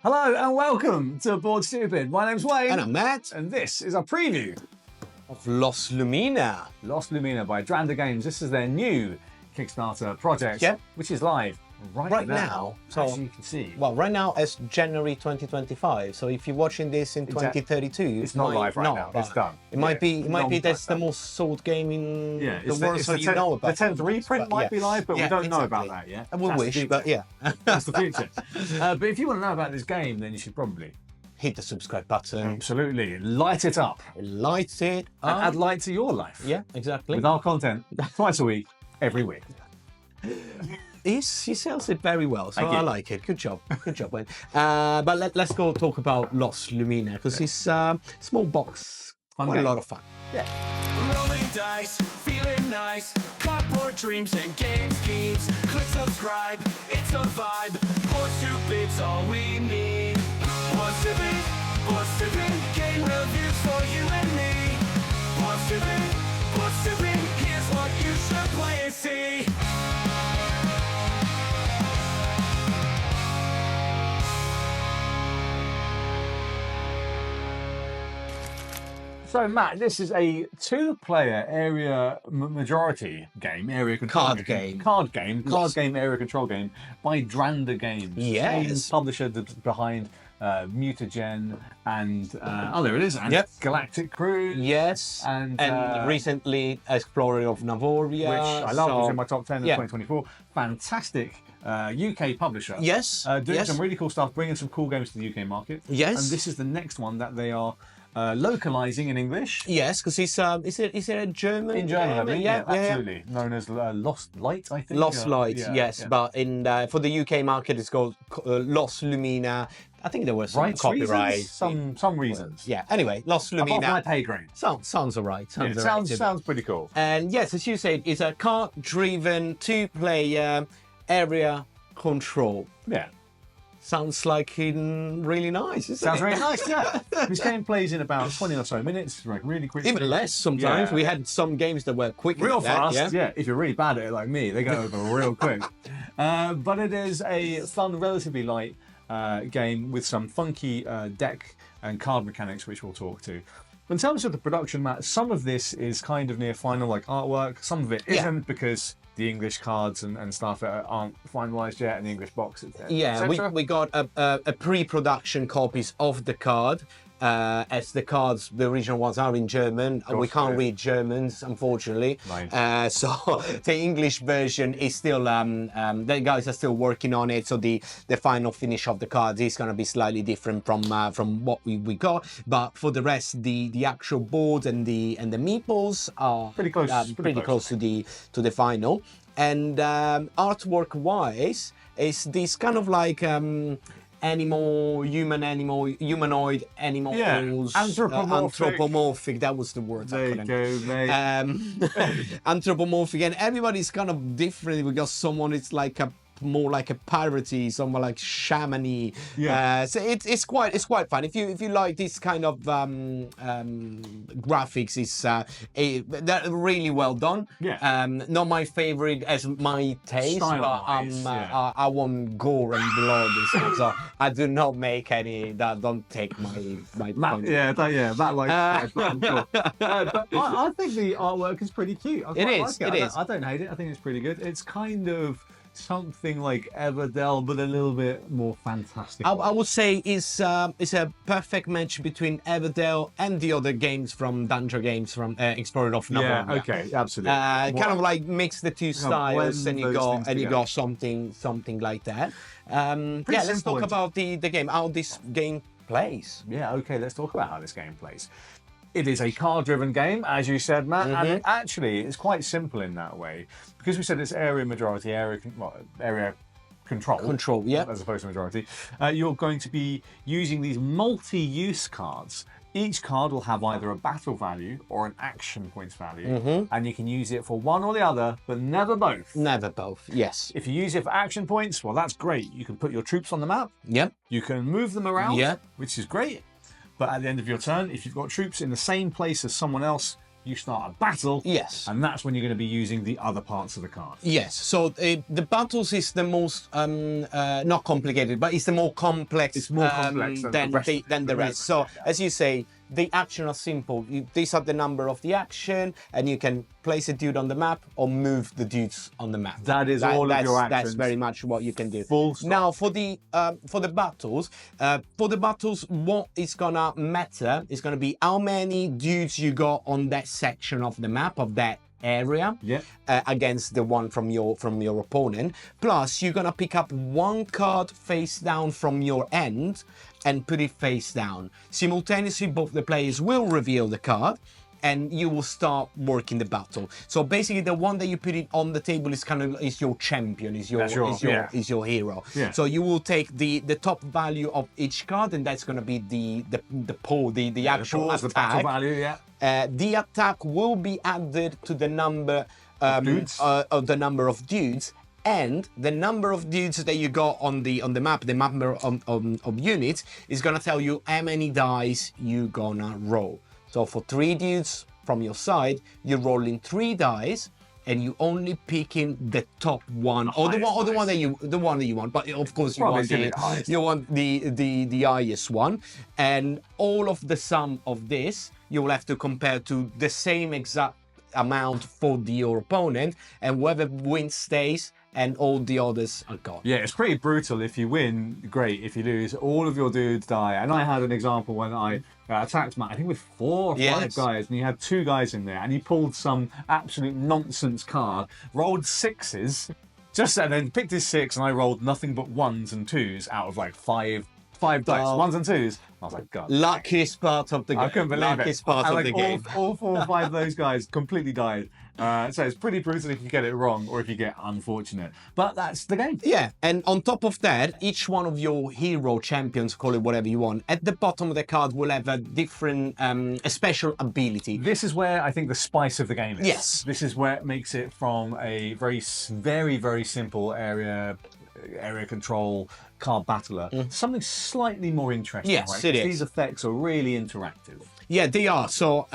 Hello and welcome to Board Stupid. My name's Wayne. And I'm Matt. And this is a preview Of Lost Lumina. Lost Lumina by Dranda Games. This is their new Kickstarter project, which is live right now. So, as you can see. Well, right now it's January 2025. So if you're watching this in 2032, it's not live right now. It's done. It might be. That's the most sold game in the world. So you know about the 10th reprint might be live, but we don't know about that yet. And we wish, but yeah, that's the future. But if you want to know about this game, then you should probably hit the subscribe button. Absolutely, light it up. Light it up. And add light to your life. Yeah, exactly. With our content twice a week, every week. He sells it very well, so I like it. Good job, Wayne. But let's go talk about Lost Lumina because it's a small box, quite a lot of fun. Yeah. Rolling dice, feeling nice, cardboard dreams and game schemes. Click subscribe, it's a vibe. Board Stupid's all we need. Board Stupid, game reviews for you and me. Board Stupid, here's what you should play and see. So, Matt, this is a two-player area majority game, area control card game, area control game by Dranda Games. Yes, same publisher behind Mutagen and there it is, and Galactic Crew. Yes, and recently Explorer of Navoria, which I love. Was in my top 10 in 2024. Fantastic. UK publisher. Yes, doing some really cool stuff, bringing some cool games to the UK market. Yes, and this is the next one that they are localizing in English. Yes, because is it a German? In German, I think. Yeah, absolutely. Known as Lost Light, I think. Lost Light, yes. But in for the UK market, it's called Lost Lumina. I think there was some copyright. Reasons? Some reasons. Yeah. Anyway, Lost Lumina. Above my pay grade. Sounds alright. Sounds pretty cool. And yes, as you said, it's a card-driven two-player area control. Yeah. Sounds like really nice, isn't Sounds really nice, yeah. This game plays in about 20 or so minutes, like really quick. Even less sometimes. Yeah. We had some games that were quick. Real fast, yeah. If you're really bad at it like me, they go over real quick. But it is a fun, relatively light game with some funky deck and card mechanics, which we'll talk to. In terms of the production, Matt, some of this is kind of near final, like artwork. Some of it isn't because the English cards and stuff aren't finalised yet, and the English box, yeah, we got a pre-production copies of the card. As the cards, the original ones are in German, and we can't read Germans, unfortunately. Right. So the English version is still, the guys are still working on it. So the final finish of the cards is going to be slightly different from what we got. But for the rest, the actual board and the meeples are pretty close to the final. And artwork wise, is this kind of like humanoid animal, anthropomorphic. That was the word. There you go, mate. Anthropomorphic, and everybody's kind of different. We got someone, it's like more like a piratey, someone like shamany. Yeah. So it's quite fun. If you like this kind of graphics, they're really well done. Yeah. Not my favorite as my taste, but I want gore and blood and stuff. So I do not make any. That don't take my point. But I think the artwork is pretty cute. It is. I don't hate it. I think it's pretty good. It's kind of something like Everdell, but a little bit more fantastic. I would say it's a perfect match between Everdell and the other games from Dungeon Games from Explorer of Navoria. Yeah, okay, absolutely. Kind of like mix the two styles, and you got something like that. Let's talk about the game, how this game plays. Yeah, okay, let's talk about how this game plays. It is a card-driven game, as you said, Matt, and actually it's quite simple in that way, because we said it's area majority, area control, as opposed to majority. You're going to be using these multi-use cards. Each card will have either a battle value or an action points value, and you can use it for one or the other, but never both. Never both, yes. If you use it for action points, well, that's great. You can put your troops on the map. Yep. You can move them around, which is great. But at the end of your turn, if you've got troops in the same place as someone else, you start a battle. Yes. And that's when you're going to be using the other parts of the card. Yes, so the battles is the most not complicated, but it's the more complex. It's more complex than the rest. So as you say, the action are simple. These are the number of the action, and you can place a dude on the map or move the dudes on the map. That is all of your actions. That's very much what you can do. Full stop. Now for the battles, what is gonna matter is gonna be how many dudes you got on that section of the map, of that area, against the one from your opponent. Plus you're gonna pick up one card face down from your end and put it face down. Simultaneously, both the players will reveal the card and you will start working the battle. So basically the one that you put it on the table is your champion, is your hero. Yeah. So you will take the top value of each card, and that's gonna be the actual attack. The battle value, The attack will be added to the number of dudes, and the number of dudes that you got on the map, the number of units, is gonna tell you how many dice you gonna roll. So for 3 dudes from your side, you're rolling 3 dice, and you only picking the top one, or the one that you want. But of course you want the highest one, and all of the sum of this you will have to compare to the same exact amount for your opponent, and whoever wins stays, and all the others are gone. Yeah, it's pretty brutal. If you win, great. If you lose, all of your dudes die. And I had an example when I attacked Matt, I think with 4 or 5 guys, and you had 2 guys in there, and he pulled some absolute nonsense card, rolled 6s, and then picked his 6, and I rolled nothing but 1s and 2s out of like 5 dice, 1s and 2s. I was like, God. Luckiest part of the game. I couldn't believe Luckiest part of the game. All 4 or 5 of those guys completely died. So it's pretty brutal if you get it wrong or if you get unfortunate. But that's the game. Yeah, and on top of that, each one of your hero champions, call it whatever you want, at the bottom of the card will have a different, a special ability. This is where I think the spice of the game is. Yes. This is where it makes it from a very, very simple area control card battler, something slightly more interesting. Yes, right? it is. These effects are really interactive. Yeah, they are. So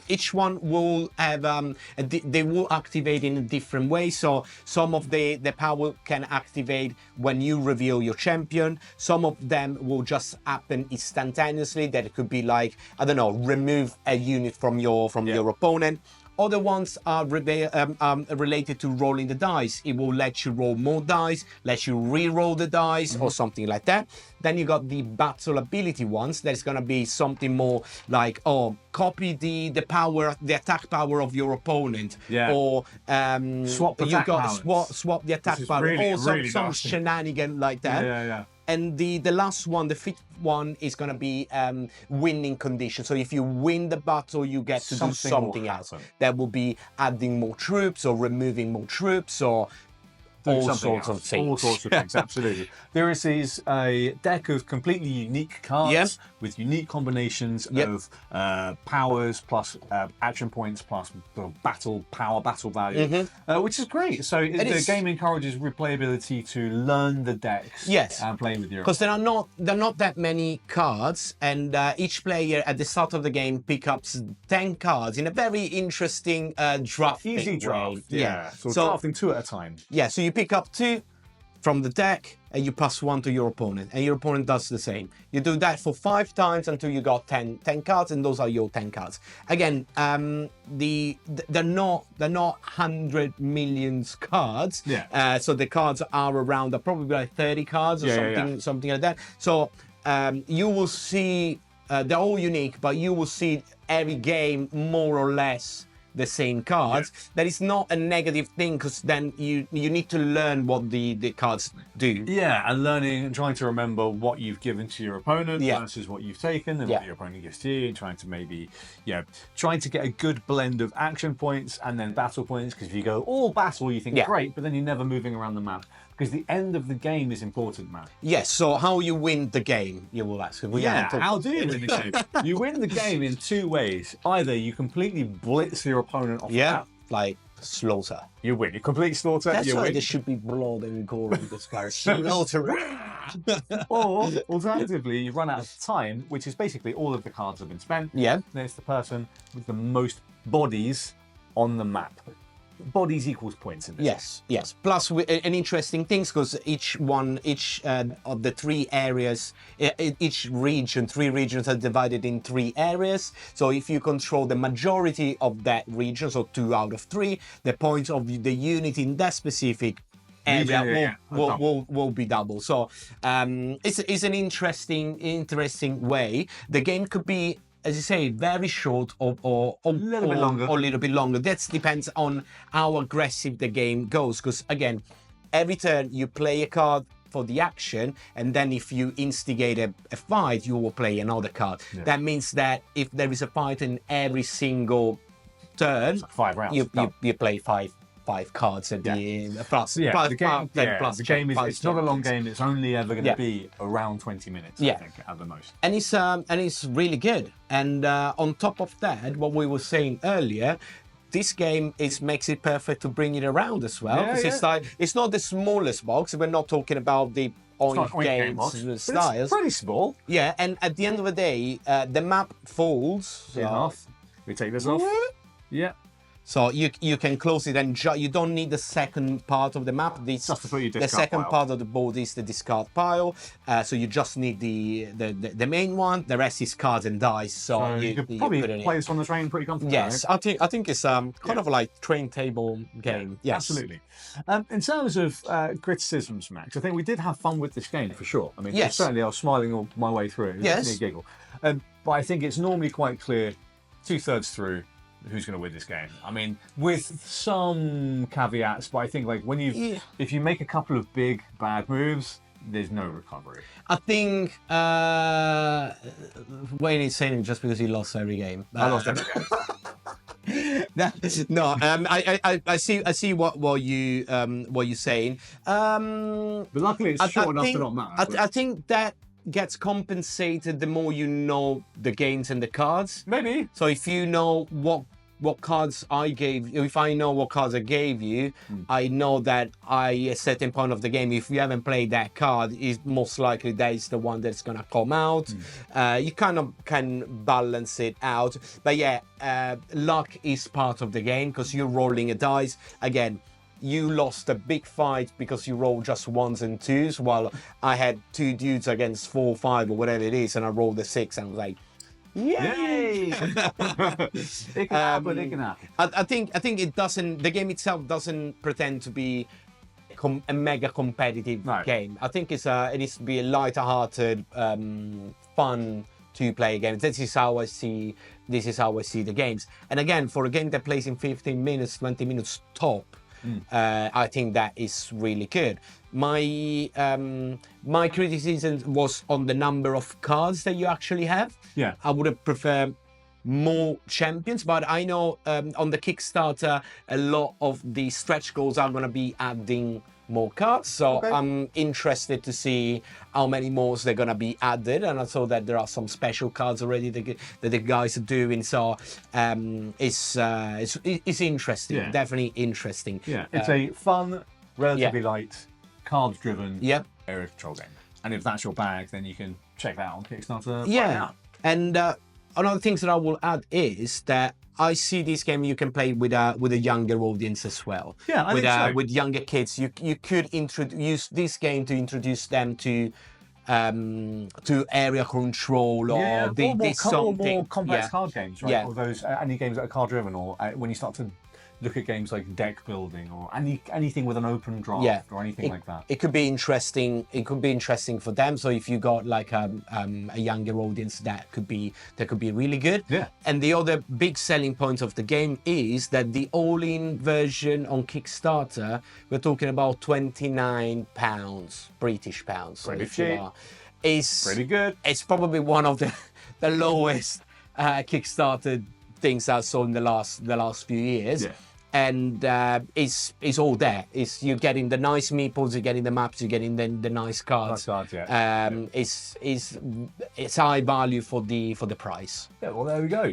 each one will have, they will activate in a different way. So some of the power can activate when you reveal your champion. Some of them will just happen instantaneously. That it could be like, I don't know, remove a unit from your opponent. Other ones are related to rolling the dice. It will let you roll more dice, let you re-roll the dice, or something like that. Then you got the battle ability ones. That's gonna be something more like, copy the power, the attack power of your opponent, or swap the attack power, or some shenanigan like that. Yeah. And the last one, the 5th one, is going to be winning condition. So if you win the battle, you get to do something else. That will be adding more troops or removing more troops or all sorts of things. All sorts of things, absolutely. There is a deck of completely unique cards with unique combinations of powers plus action points plus battle value, which is great. So the game encourages replayability to learn the decks and play with your. Because there are not that many cards, and each player at the start of the game picks up 10 cards in a very interesting drafting easy draft. way. Yeah. So drafting 2 at a time. Yeah. So you pick up 2 from the deck and you pass 1 to your opponent, and your opponent does the same. You do that for 5 times until you got 10 cards, and those are your 10 cards. Again, they're not 100 million cards. Yeah. So the cards are around probably like 30 cards or something like that. So you will see they're all unique, but you will see every game more or less the same cards. That is not a negative thing, because then you need to learn what the cards do. Yeah, and learning and trying to remember what you've given to your opponent versus what you've taken, and what your opponent gives to you, and trying to maybe, trying to get a good blend of action points and then battle points, because if you go all battle, you think great, but then you're never moving around the map. Because the end of the game is important, Matt. Yes, so how you win the game, you will ask. How do you win the game? You win the game in 2 ways. Either you completely blitz your opponent off the map. Like slaughter. You win. You complete slaughter, That's you why win. there should be blood and gore in this guy. Slaughter. Or, alternatively, you run out of time, which is basically all of the cards have been spent. Yeah. Then it's the person with the most bodies on the map. Bodies equals points in this. Yes. Plus, an interesting thing because each of the 3 areas, each region, 3 regions are divided in 3 areas. So if you control the majority of that region, so 2 out of 3, the points of the unit in that specific area will be double. So it's an interesting way. The game could be, as you say, very short or a little bit longer. That depends on how aggressive the game goes. Because again, every turn you play a card for the action, and then if you instigate a fight, you will play another card. Yeah. That means that if there is a fight in every single turn, like 5 rounds. You play five cards at the plus. Yeah, the game is it's not a long game. It's only ever going to be around 20 minutes, I think, at the most. And it's really good. And on top of that, what we were saying earlier, this game makes it perfect to bring it around as well. Because it's not the smallest box. We're not talking about the Oink Games styles. It's pretty small. Yeah, and at the end of the day, the map folds in half. We take this off. Yeah. So you can close it and you don't need the second part of the map. Just to put your discard the second pile. part of the board is the discard pile. So you just need the main one. The rest is cards and dice. So you could probably play this on the train pretty comfortably. Yes, right? I think it's kind of like train table game. Yeah, yes, absolutely. In terms of criticisms, Max, I think we did have fun with this game for sure. I mean, certainly I was smiling all my way through. It was a giggle. But I think it's normally quite clear, 2/3 through, who's going to win this game. I mean, with some caveats, but I think like when if you make a couple of big bad moves, there's no recovery. I think Wayne is saying it just because he lost every game. I lost every game. No, I see what you're saying. But luckily, it's short enough to not matter. I think that gets compensated the more you know the games and the cards. Maybe. So if you know what cards I gave you, if I know what cards I gave you, I know that at a certain point of the game, if you haven't played that card, is most likely that is the one that's gonna come out. You kind of can balance it out. But luck is part of the game because you're rolling a dice. Again, you lost a big fight because you rolled just 1s and 2s, while I had 2 dudes against 4 or 5 or whatever it is, and I rolled a 6, and I was like, yay! It can happen. It can happen. I think it doesn't. The game itself doesn't pretend to be a mega competitive game. I think it needs to be a lighter-hearted, fun two-player game. This is how I see the games. And again, for a game that plays in 15 minutes, 20 minutes top. I think that is really good. My criticism was on the number of cards that you actually have. Yeah, I would have preferred more champions, but I know on the Kickstarter a lot of the stretch goals are going to be adding more cards, so I'm interested to see how many more they're going to be added, and I saw that there are some special cards already that the guys are doing, so it's interesting, definitely interesting. It's a fun, relatively light, cards driven area control game, and if that's your bag, then you can check that out on Kickstarter right now. And another thing that I will add is that I see this game you can play with a younger audience as well. Yeah, I think so. With younger kids, you could use this game to introduce them to area control or more complex card games, right? Or those any games that are card driven, or when you start to look at games like deck building or anything with an open draft or anything like that. It could be interesting. It could be interesting for them. So if you got like a younger audience, that could be really good. Yeah. And the other big selling point of the game is that the all-in version on Kickstarter, we're talking about £29, British pounds. Pretty cheap. Is pretty good. It's probably one of the lowest Kickstarter things I saw in the last few years. Yeah. And it's all there. You're getting the nice meeples, you're getting the maps, you're getting the nice cards. It's high value for the price. Yeah, well there we go.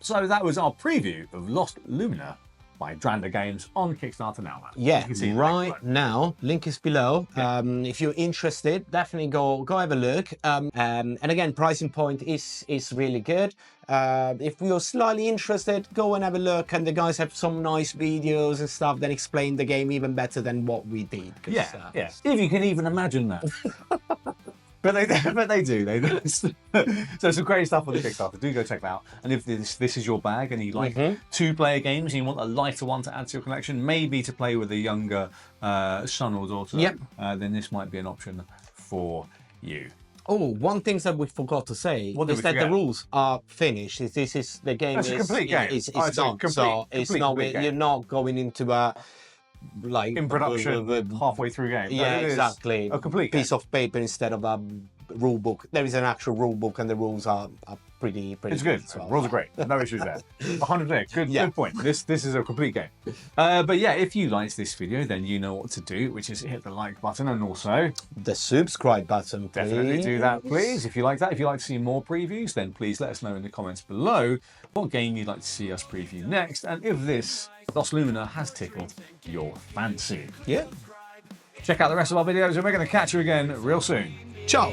So that was our preview of Lost Lumina by Dranda Games on Kickstarter now, man. Yeah, You can see right now. Link is below. If you're interested, definitely go have a look. And again, pricing point is really good. If you're slightly interested, go and have a look. And the guys have some nice videos and stuff that explain the game even better than what we did. Yeah, yeah. If you can even imagine that. But they do. So some great stuff on the Kickstarter. Do go check that out. And if this is your bag and you like two-player games and you want a lighter one to add to your collection, maybe to play with a younger son or daughter, then this might be an option for you. Oh, one thing that we forgot to say is that the rules are finished. This is the game. It's a complete game. It's done. So it's not. You're not going into a in production halfway through game. Yeah, exactly. A complete piece of paper instead of a rule book. There is an actual rule book, and the rules are pretty. It's good. Well. Rules are great. No issues there. 100%. Good point. This is a complete game. But yeah, if you liked this video, then you know what to do, which is hit the like button and also the subscribe button. Please. Definitely do that, please. If you like that, if you like to see more previews, then please let us know in the comments below what game you'd like to see us preview next, and if this Lost Lumina has tickled your fancy. Yeah. Check out the rest of our videos, and we're going to catch you again real soon. Ciao.